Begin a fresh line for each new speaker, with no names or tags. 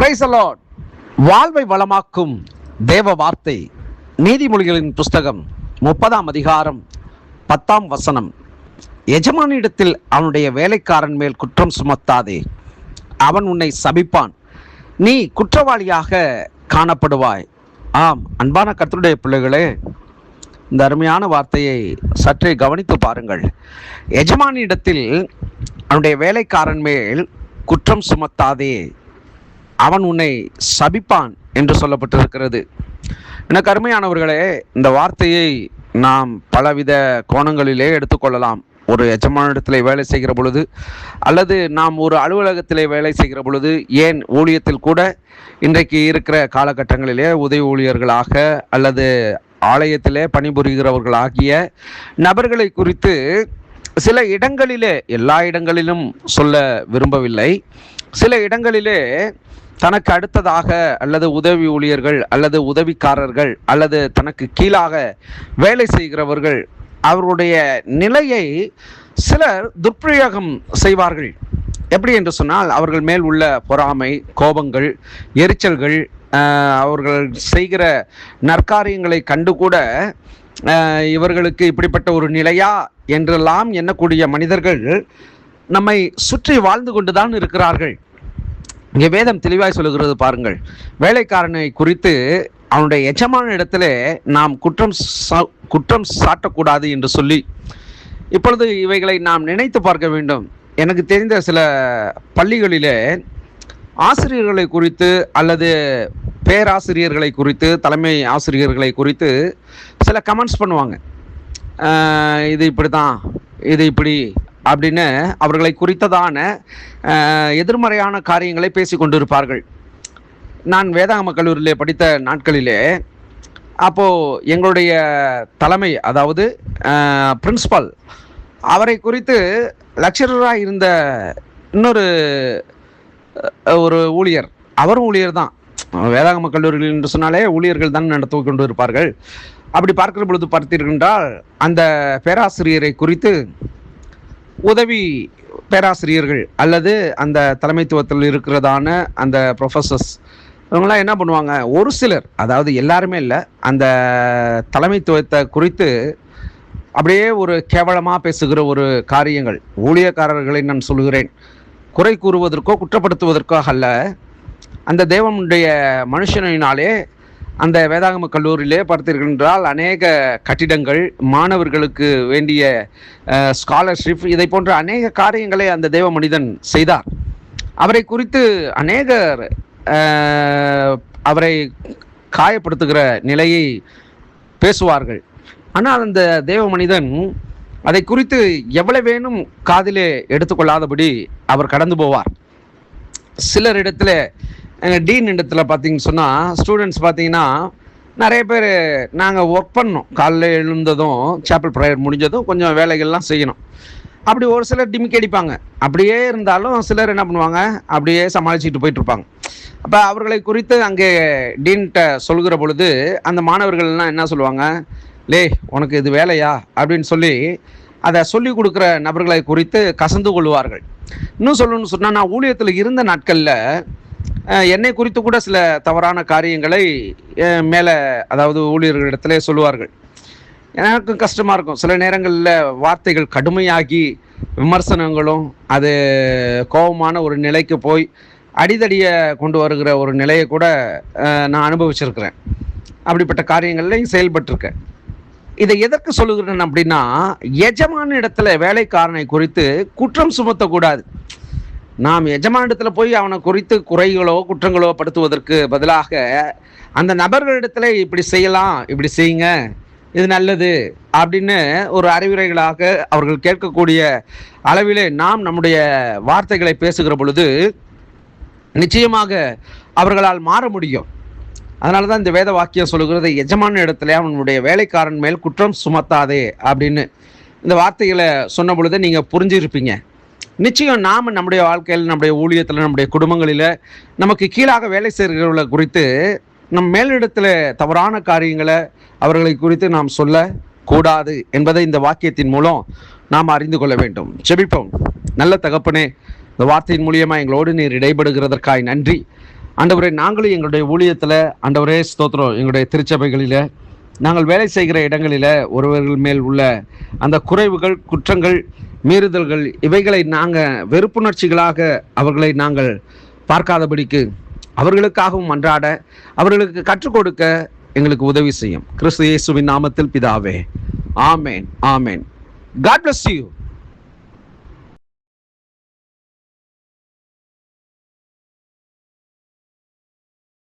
Praise the Lord. வாழ்வை வளமாக்கும் தேவ வார்த்தை நீதிமொழிகளின் புஸ்தகம் 30ஆம் அதிகாரம் 10ஆம் வசனம். எஜமானிடத்தில் அவனுடைய வேலைக்காரன் மேல் குற்றம் சுமத்தாதே, அவன் உன்னை சபிப்பான், நீ குற்றவாளியாக காணப்படுவாய். ஆம், அன்பான கர்த்தருடைய பிள்ளைகளே, இந்த அருமையான வார்த்தையை சற்றே கவனித்து பாருங்கள். எஜமானிடத்தில் அவனுடைய வேலைக்காரன் மேல் குற்றம் சுமத்தாதே, அவன் உன்னை சபிப்பான் என்று சொல்லப்பட்டிருக்கிறது. எனக்கு அருமையானவர்களே, இந்த வார்த்தையை நாம் பலவித கோணங்களிலே எடுத்துக்கொள்ளலாம். ஒரு எஜமானிடத்திலே வேலை செய்கிற பொழுது, அல்லது நாம் ஒரு அலுவலகத்திலே வேலை செய்கிற பொழுது, ஏன் ஊழியத்தில் கூட இன்றைக்கு இருக்கிற காலகட்டங்களிலே உதவி ஊழியர்களாக அல்லது ஆலயத்திலே பணிபுரிகிறவர்களாகிய நபர்களை குறித்து சில இடங்களிலே, எல்லா இடங்களிலும் சொல்ல விரும்பவில்லை, சில இடங்களிலே தனக்கு அடுத்ததாக அல்லது உதவி ஊழியர்கள் அல்லது உதவிக்காரர்கள் அல்லது தனக்கு கீழாக வேலை செய்கிறவர்கள் அவருடைய நிலையை சிலர் துர்ப்பிரயோகம் செய்வார்கள். எப்படி என்று சொன்னால், அவர்கள் மேல் உள்ள பொறாமை, கோபங்கள், எரிச்சல்கள், அவர்கள் செய்கிற நற்காரியங்களை கண்டு கூட இவர்களுக்கு இப்படிப்பட்ட ஒரு நிலையா என்றெல்லாம் எண்ணக்கூடிய மனிதர்கள் நம்மை சுற்றி வாழ்ந்து கொண்டுதான் இருக்கிறார்கள். இங்கே வேதம் தெளிவாய் சொல்லுகிறது பாருங்கள். வேலைக்காரனை குறித்து அவனுடைய எஜமான இடத்திலே நாம் குற்றம் சாட்டக்கூடாது என்று சொல்லி, இப்பொழுது இவைகளை நாம் நினைத்து பார்க்க வேண்டும். எனக்கு தெரிந்த சில பள்ளிகளிலே ஆசிரியர்களை குறித்து அல்லது பேராசிரியர்களை குறித்து, தலைமை ஆசிரியர்களை குறித்து சில கமெண்ட்ஸ் பண்ணுவாங்க. இது இப்படி தான், இது இப்படி அப்படின்னு அவர்களை குறித்ததான எதிர்மறையான காரியங்களை பேசி கொண்டிருப்பார்கள். நான் வேதாகம கல்லூரியிலே படித்த நாட்களிலே, அப்போது எங்களுடைய தலைமை, அதாவது பிரின்சிபல், அவரை குறித்து லெக்சரராக இருந்த இன்னொரு ஒரு ஊழியர், அவரும் ஊழியர் தான். வேதாகம கல்லூரிகள் என்று சொன்னாலே ஊழியர்கள் தான் நடத்தி கொண்டு இருப்பார்கள். அப்படி பார்க்கிற பொழுது பார்த்தீர்களென்றால், அந்த பேராசிரியரை குறித்து உதவி பேராசிரியர்கள் அல்லது அந்த தலைமைத்துவத்தில் இருக்கிறதான அந்த ப்ரொஃபஸர்ஸ் இவங்களாம் என்ன பண்ணுவாங்க, ஒரு சிலர், அதாவது எல்லாருமே இல்லை, அந்த தலைமைத்துவத்தை குறித்து அப்படியே ஒரு கேவலமாக பேசுகிற ஒரு காரியங்கள். ஊழியக்காரர்களை நான் சொல்கிறேன், குறை கூறுவதற்கோ குற்றப்படுத்துவதற்கோ அல்ல. அந்த தேவனுடைய மனுஷனினாலே அந்த வேதாகம கல்லூரியிலே பார்த்தீர்கள் என்றால் அநேக கட்டிடங்கள், மாணவர்களுக்கு வேண்டிய ஸ்காலர்ஷிப், இதை போன்ற அநேக காரியங்களை அந்த தேவ மனிதன் செய்தார். அவரை குறித்து அநேகர் அவரை காயப்படுத்துகிற நிலையை பேசுவார்கள். ஆனால் அந்த தேவ மனிதன் அதை குறித்து எவ்வளவேனும் காதிலே எடுத்துக்கொள்ளாதபடி அவர் கடந்து போவார். சிலர் இடத்துல, டீன் இடத்துல பார்த்தீங்கன்னு சொன்னால், ஸ்டூடெண்ட்ஸ் பார்த்தீங்கன்னா நிறைய பேர் நாங்கள் ஒர்க் பண்ணோம், காலையில் எழுந்ததும் சாப்பல் ப்ரேயர் முடிஞ்சதும் கொஞ்சம் வேலைகள்லாம் செய்யணும். அப்படி ஒரு சிலர் டிமிக்கி அடிப்பாங்க. அப்படியே இருந்தாலும் சிலர் என்ன பண்ணுவாங்க, அப்படியே சமாளிச்சுட்டு போயிட்டுருப்பாங்க. அப்போ அவர்களை குறித்து அங்கே டீன்கிட்ட சொல்கிற பொழுது அந்த மாணவர்கள்லாம் என்ன சொல்லுவாங்க, லே உனக்கு இது வேலையா அப்படின்னு சொல்லி அதை சொல்லி கொடுக்குற நபர்களை குறித்து கசந்து கொள்வார்கள். இன்னும் சொல்லணும்னு சொன்னால், நான் ஊழியத்தில் இருந்த நாட்களில் என்னை குறித்து கூட சில தவறான காரியங்களை மேலே, அதாவது ஊழியர்களிடத்திலே சொல்லுவார்கள். எனக்கு கஷ்டமாக இருக்கும். சில நேரங்களில் வார்த்தைகள் கடுமையாகி விமர்சனங்களும் அது கோபமான ஒரு நிலைக்கு போய் அடிதடியை கொண்டு வருகிற ஒரு நிலையை கூட நான் அனுபவிச்சிருக்கிறேன். அப்படிப்பட்ட காரியங்கள்லையும் செயல்பட்டிருக்கேன். இதை எதற்கு சொல்லுகிறேன் அப்படின்னா, எஜமான இடத்துல வேலைக்காரனை குறித்து குற்றம் சுமத்தக்கூடாது. நாம் எஜமானிடத்தில் போய் அவனை குறித்து குறைகளோ குற்றங்களோ படுத்துவதற்கு பதிலாக அந்த நபர்களிடத்துல இப்படி செய்யலாம், இப்படி செய்யுங்க, இது நல்லது அப்படின்னு ஒரு அறிவுரைகளாக அவர்கள் கேட்கக்கூடிய அளவிலே நாம் நம்முடைய வார்த்தைகளை பேசுகிற பொழுது நிச்சயமாக அவர்களால் மாற முடியும். அதனால தான் இந்த வேத வாக்கியம் சொல்லுகிறது, எஜமான இடத்துல அவனுடைய வேலைக்காரன் மேல் குற்றம் சுமத்தாதே அப்படின்னு. இந்த வார்த்தைகளை சொன்ன பொழுது நீங்கள் புரிஞ்சிருப்பீங்க. நிச்சயம் நாம் நம்முடைய வாழ்க்கையில், நம்முடைய ஊழியத்தில், நம்முடைய குடும்பங்களில் நமக்கு கீழாக வேலை செய்கிறவர்களை குறித்து நம் மேலிடத்தில் தவறான காரியங்களை அவர்களை குறித்து நாம் சொல்லக்கூடாது என்பதை இந்த வாக்கியத்தின் மூலம் நாம் அறிந்து கொள்ள வேண்டும். ஜெபிப்போம். நல்ல தகப்பனே, இந்த வார்த்தையின் மூலியமாக எங்களோடு நீர் இடைபடுகிறதற்காய் நன்றி. ஆண்டவரே, நாங்களும் எங்களுடைய ஊழியத்தில் ஆண்டவரே ஸ்தோத்திரம், எங்களுடைய திருச்சபைகளில் நாங்கள் வேலை செய்கிற இடங்களில் ஒருவர்கள் மேல் உள்ள அந்த குறைவுகள், குற்றங்கள், மீறுதல்கள், இவைகளை நாங்கள் வெறுப்புணர்ச்சிகளாக அவர்களை நாங்கள் பார்க்காதபடிக்கு அவர்களுக்காகவும் அன்றாட அவர்களுக்கு கற்றுக் கொடுக்க எங்களுக்கு உதவி செய்யும். கிறிஸ்து இயேசுவின் நாமத்தில் பிதாவே, ஆமேன், ஆமேன். God bless you.